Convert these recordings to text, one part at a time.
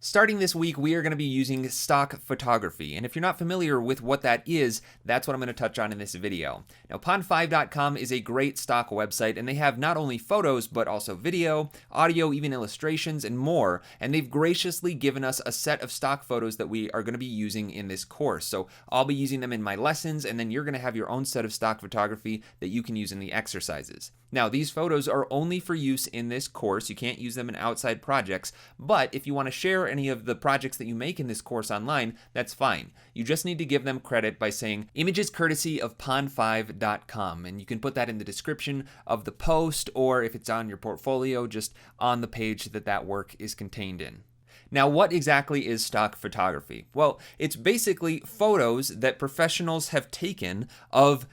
Starting this week, we are going to be using stock photography, and if you're not familiar with what that is, that's what I'm going to touch on in this video. Now, pond5.com is a great stock website, and they have not only photos, but also video, audio, even illustrations, and more, and they've graciously given us a set of stock photos that we are going to be using in this course. So I'll be using them in my lessons, and then you're going to have your own set of stock photography that you can use in the exercises. Now, these photos are only for use in this course. You can't use them in outside projects, but if you want to share any of the projects that you make in this course online, that's fine. You just need to give them credit by saying images courtesy of pond5.com, and you can put that in the description of the post, or if it's on your portfolio, just on the page that work is contained in. Now, what exactly is stock photography? Well, it's basically photos that professionals have taken of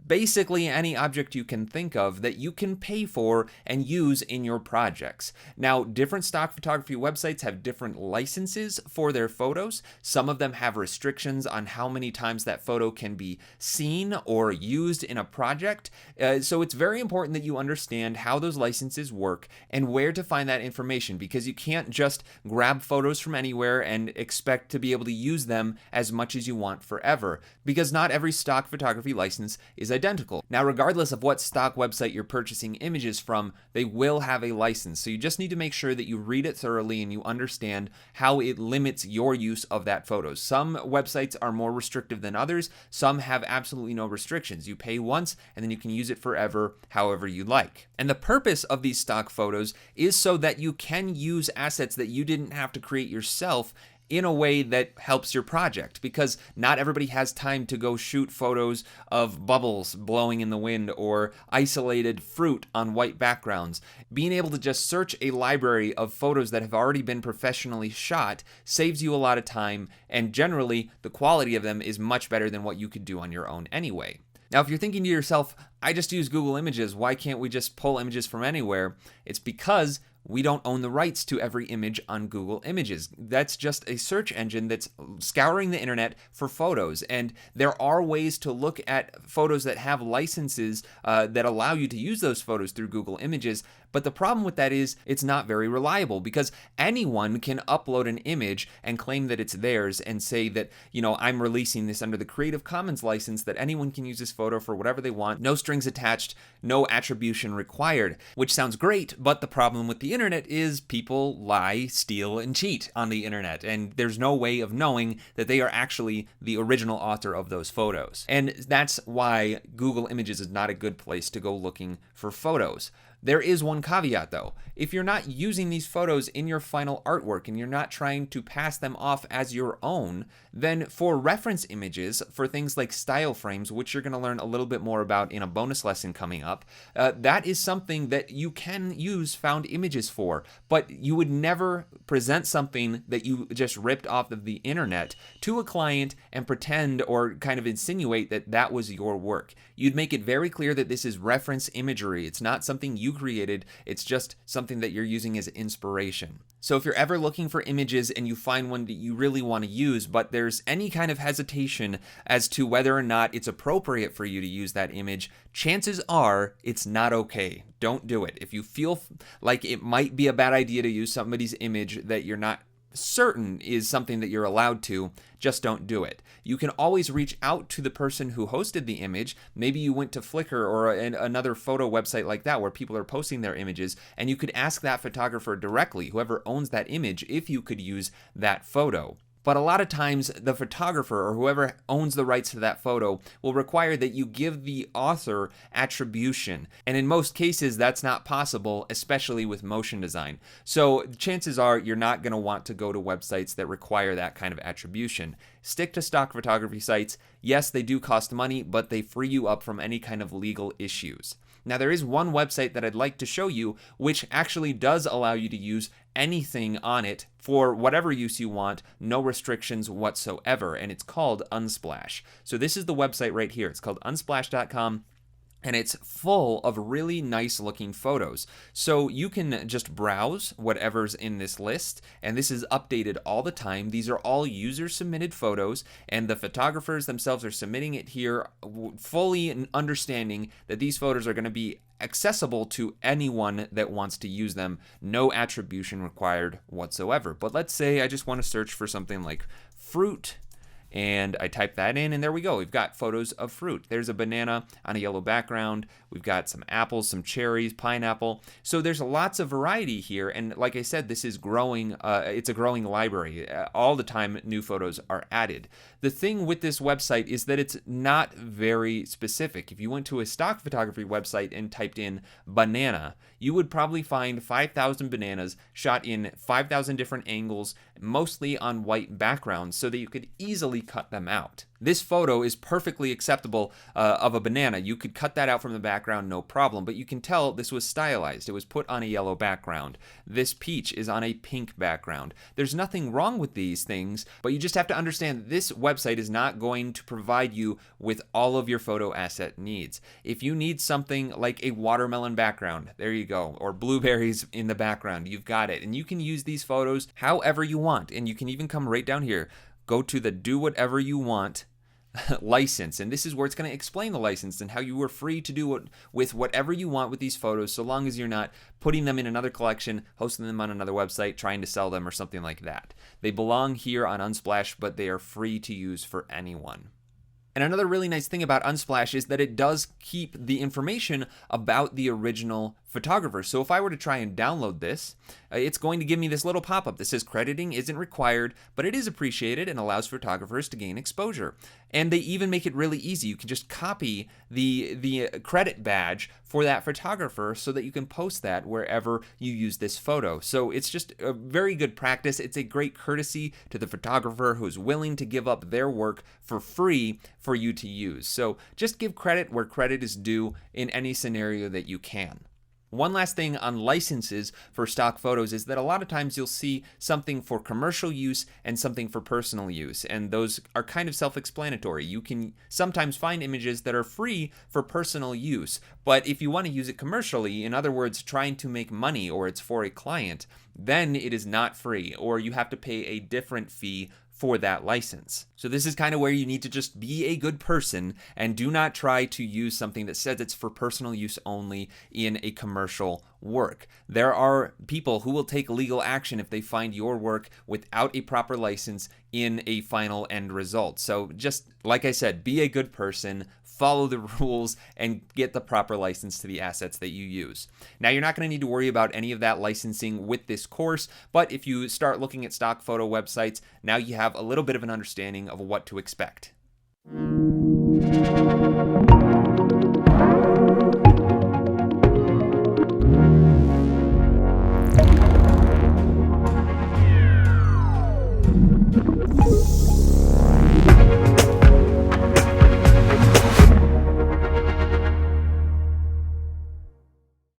basically any object you can think of that you can pay for and use in your projects. Now, different stock photography websites have different licenses for their photos. Some of them have restrictions on how many times that photo can be seen or used in a project. So it's very important that you understand how those licenses work and where to find that information, because you can't just grab photos from anywhere and expect to be able to use them as much as you want forever, because not every stock photography license is identical. Now, regardless of what stock website you're purchasing images from, they will have a license. So you just need to make sure that you read it thoroughly and you understand how it limits your use of that photo. Some websites are more restrictive than others. Some have absolutely no restrictions. You pay once and then you can use it forever, however you like. And the purpose of these stock photos is so that you can use assets that you didn't have to create yourself in a way that helps your project, because not everybody has time to go shoot photos of bubbles blowing in the wind or isolated fruit on white backgrounds. Being able to just search a library of photos that have already been professionally shot saves you a lot of time, and generally the quality of them is much better than what you could do on your own anyway. Now, if you're thinking to yourself, I just use Google Images, why can't we just pull images from anywhere? It's because we don't own the rights to every image on Google Images. That's just a search engine that's scouring the internet for photos. And there are ways to look at photos that have licenses that allow you to use those photos through Google Images. But the problem with that is it's not very reliable, because anyone can upload an image and claim that it's theirs and say that, I'm releasing this under the Creative Commons license, that anyone can use this photo for whatever they want, no strings attached, no attribution required, which sounds great. But the problem with the internet is people lie, steal, and cheat on the internet, and there's no way of knowing that they are actually the original author of those photos. And that's why Google Images is not a good place to go looking for photos. There is one caveat though. If you're not using these photos in your final artwork and you're not trying to pass them off as your own, then for reference images, for things like style frames, which you're going to learn a little bit more about in a bonus lesson coming up, that is something that you can use found images for, but you would never present something that you just ripped off of the internet to a client and pretend or kind of insinuate that that was your work. You'd make it very clear that this is reference imagery. It's not something you created, it's just something that you're using as inspiration. So if you're ever looking for images and you find one that you really want to use, but there's any kind of hesitation as to whether or not it's appropriate for you to use that image, chances are it's not okay. Don't do it. If you feel like it might be a bad idea to use somebody's image that you're not certain is something that you're allowed to, just don't do it. You can always reach out to the person who hosted the image. Maybe you went to Flickr or another photo website like that where people are posting their images, and you could ask that photographer directly, whoever owns that image, if you could use that photo. But a lot of times the photographer or whoever owns the rights to that photo will require that you give the author attribution. And in most cases, that's not possible, especially with motion design. So chances are you're not going to want to go to websites that require that kind of attribution. Stick to stock photography sites. Yes, they do cost money, but they free you up from any kind of legal issues. Now, there is one website that I'd like to show you which actually does allow you to use anything on it for whatever use you want, no restrictions whatsoever, and it's called Unsplash. So this is the website right here. It's called unsplash.com. and it's full of really nice looking photos. So you can just browse whatever's in this list, and this is updated all the time. These are all user submitted photos, and the photographers themselves are submitting it here, fully understanding that these photos are going to be accessible to anyone that wants to use them. No attribution required whatsoever. But let's say I just want to search for something like fruit, and I type that in, and there we go. We've got photos of fruit. There's a banana on a yellow background. We've got some apples, some cherries, pineapple. So there's lots of variety here, and like I said, this is growing. It's a growing library. All the time, new photos are added. The thing with this website is that it's not very specific. If you went to a stock photography website and typed in banana, you would probably find 5,000 bananas shot in 5,000 different angles, mostly on white backgrounds, so that you could easily cut them out. This photo is perfectly acceptable of a banana. You could cut that out from the background, no problem, but you can tell this was stylized. It was put on a yellow background. This peach is on a pink background. There's nothing wrong with these things, but you just have to understand this website is not going to provide you with all of your photo asset needs. If you need something like a watermelon background, there you go, or blueberries in the background, you've got it. And you can use these photos however you want, and you can even come right down here, go to the do whatever you want license, and this is where it's going to explain the license and how you are free to do with whatever you want with these photos, so long as you're not putting them in another collection, hosting them on another website, trying to sell them or something like that. They belong here on Unsplash, but they are free to use for anyone. And another really nice thing about Unsplash is that it does keep the information about the original photographer. So if I were to try and download this, it's going to give me this little pop-up that says crediting isn't required, but it is appreciated and allows photographers to gain exposure. And they even make it really easy. You can just copy the credit badge for that photographer so that you can post that wherever you use this photo. So it's just a very good practice. It's a great courtesy to the photographer who is willing to give up their work for free for you to use. So just give credit where credit is due in any scenario that you can. One last thing on licenses for stock photos is that a lot of times you'll see something for commercial use and something for personal use, and those are kind of self-explanatory. You can sometimes find images that are free for personal use, but if you want to use it commercially, in other words, trying to make money or it's for a client, then it is not free, or you have to pay a different fee for that license. So this is kind of where you need to just be a good person and do not try to use something that says it's for personal use only in a commercial work. There are people who will take legal action if they find your work without a proper license in a final end result. So just like I said, be a good person, follow the rules, and get the proper license to the assets that you use. Now, you're not going to need to worry about any of that licensing with this course, but if you start looking at stock photo websites, now you have a little bit of an understanding of what to expect.